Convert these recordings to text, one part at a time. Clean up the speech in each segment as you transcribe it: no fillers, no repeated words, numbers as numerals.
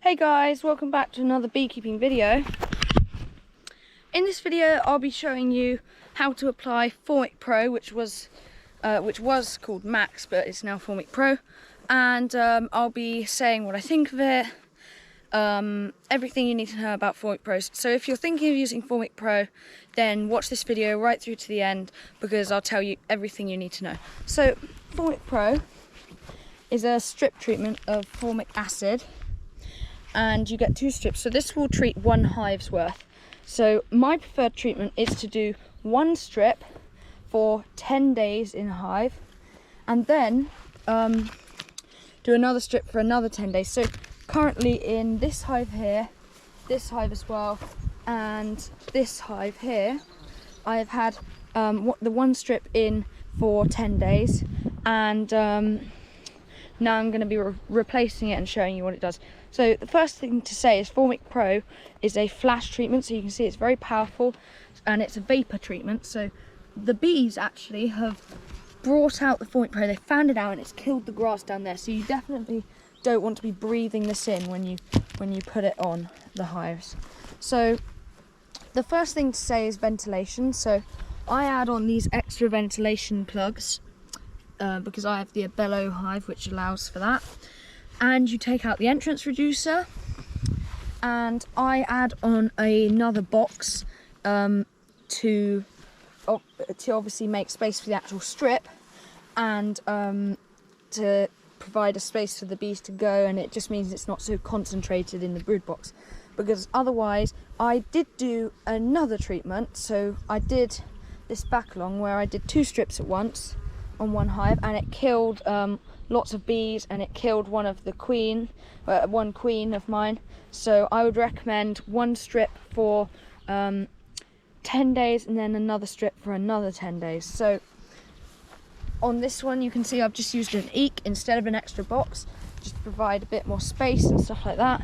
Hey guys, welcome back to another beekeeping video. In this video I'll be showing you how to apply Formic Pro, which was called Max but it's now Formic Pro, and I'll be saying what I think of it, everything you need to know about Formic Pro. So if you're thinking of using Formic Pro, then watch this video right through to the end because I'll tell you everything you need to know. So Formic Pro is a strip treatment of formic acid, and you get 2 strips, so this will treat 1 hive's worth. So my preferred treatment is to do 1 strip for 10 days in a hive, and then do another strip for another 10 days. So currently in this hive here, this hive as well, and this hive here, I've had the 1 strip in for 10 days, and now I'm going to be replacing it and showing you what it does. So the first thing to say is Formic Pro is a flash treatment, so you can see it's very powerful, and it's a vapor treatment. So the bees actually have brought out the Formic Pro, they found it out, and it's killed the grass down there. So you definitely don't want to be breathing this in when you put it on the hives. So the first thing to say is ventilation. So I add on these extra ventilation plugs because I have the bellow hive, which allows for that. And you take out the entrance reducer, and I add on another box to obviously make space for the actual strip, and to provide a space for the bees to go, and it just means it's not so concentrated in the brood box. Because otherwise, I did do another treatment, so I did this back along where I did 2 strips at once on 1 hive, and it killed lots of bees, and it killed one queen of mine. So I would recommend 1 strip for 10 days and then another strip for another 10 days. So on this one you can see I've just used an eek instead of an extra box, just to provide a bit more space and stuff like that.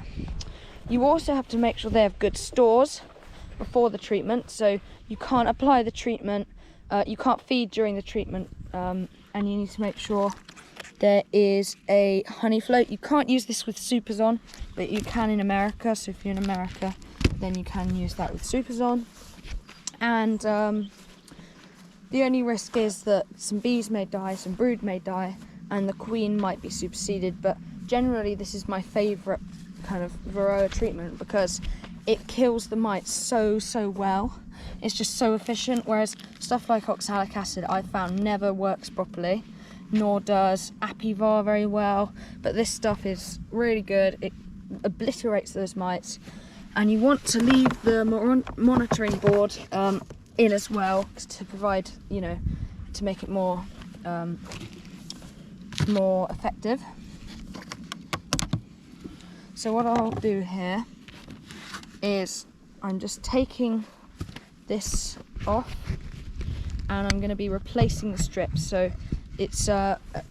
You also have to make sure they have good stores before the treatment, so you can't apply the treatment, you can't feed during the treatment, and you need to make sure there is a honey float. You can't use this with supers on, but you can in America. So if you're in America, then you can use that with supers on. And the only risk is that some bees may die, some brood may die, and the queen might be superseded. But generally this is my favourite kind of Varroa treatment because it kills the mites so well. It's just so efficient, whereas stuff like oxalic acid I found never works properly, nor does Apivar very well. But this stuff is really good, it obliterates those mites, and you want to leave the monitoring board in as well to provide, to make it more effective. So what I'll do here is I'm just taking this off, and I'm going to be replacing the strips. So it's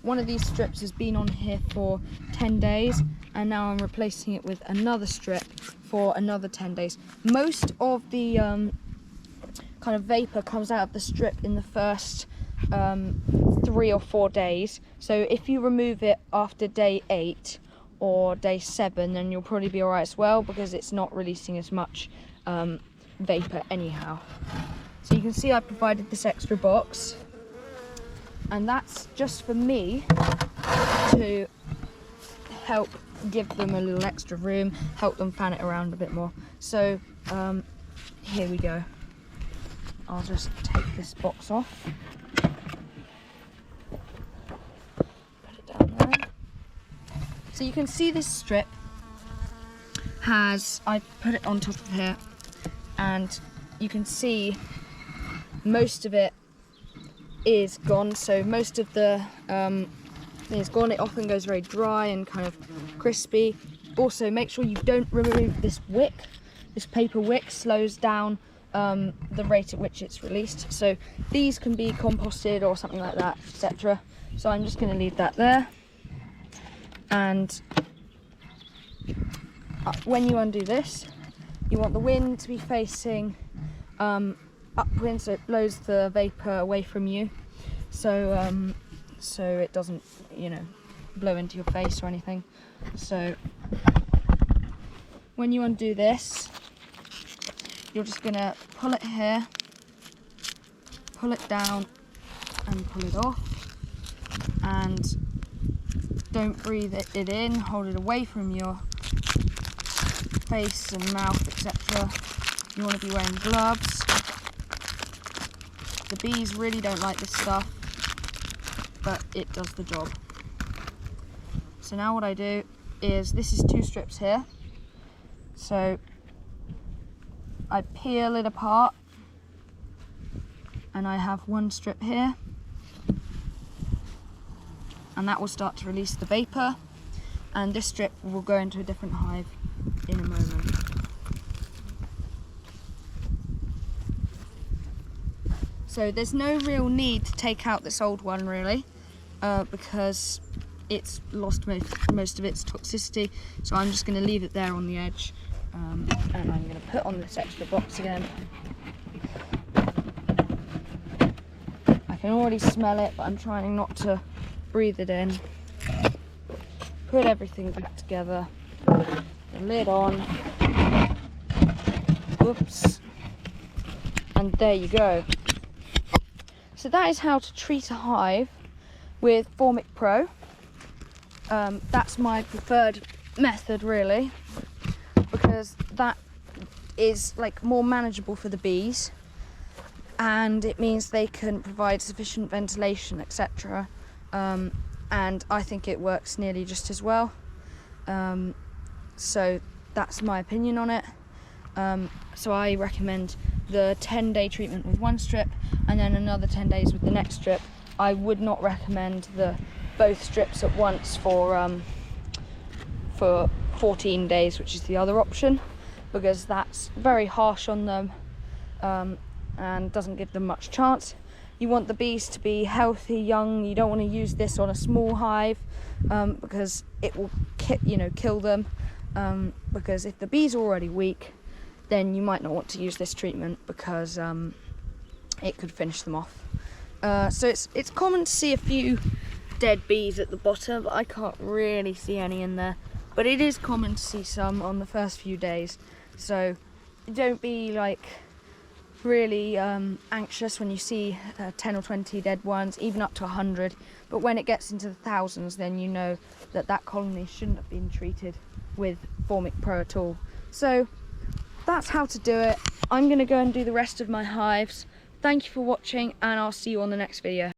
one of these strips has been on here for 10 days, and now I'm replacing it with another strip for another 10 days. Most of the kind of vapor comes out of the strip in the first 3 or 4 days. So if you remove it after day 8 or day 7, then you'll probably be alright as well, because it's not releasing as much vapor anyhow. So you can see I provided this extra box, and that's just for me to help give them a little extra room, help them fan it around a bit more. So here we go. I'll just take this box off, put it down there. So you can see this strip I put it on top of here, and you can see most of it is gone. So most of the thing is gone. It often goes very dry and kind of crispy. Also, make sure you don't remove this wick. This paper wick slows down the rate at which it's released. So these can be composted or something like that, etc. So I'm just going to leave that there. And when you undo this, you want the wind to be facing upwind, so it blows the vapor away from you, so it doesn't blow into your face or anything. So when you undo this, you're just going to pull it here, pull it down and pull it off, and don't breathe it in, hold it away from your face and mouth, etc. You want to be wearing gloves. The bees really don't like this stuff, but it does the job. So now what I do is, this is 2 strips here, so I peel it apart and I have 1 strip here, and that will start to release the vapour, and this strip will go into a different hive in a moment. So there's no real need to take out this old one really, because it's lost most of its toxicity, so I'm just going to leave it there on the edge, and I'm going to put on this extra box again. I can already smell it, but I'm trying not to breathe it in. Put everything back together, the lid on, whoops, and there you go. So that is how to treat a hive with Formic Pro. That's my preferred method really, because that is like more manageable for the bees, and it means they can provide sufficient ventilation, etc. And I think it works nearly just as well. So that's my opinion on it. So I recommend the 10-day treatment with 1 strip and then another 10 days with the next strip. I would not recommend both strips at once for 14 days, which is the other option, because that's very harsh on them, and doesn't give them much chance. You want the bees to be healthy, young. You don't want to use this on a small hive, because it will kill them, because if the bees are already weak, then you might not want to use this treatment, because it could finish them off. So it's common to see a few dead bees at the bottom, but I can't really see any in there. But it is common to see some on the first few days. So don't be like really anxious when you see 10 or 20 dead ones, even up to 100. But when it gets into the thousands, then you know that colony shouldn't have been treated with Formic Pro at all. So that's how to do it. I'm going to go and do the rest of my hives. Thank you for watching, and I'll see you on the next video.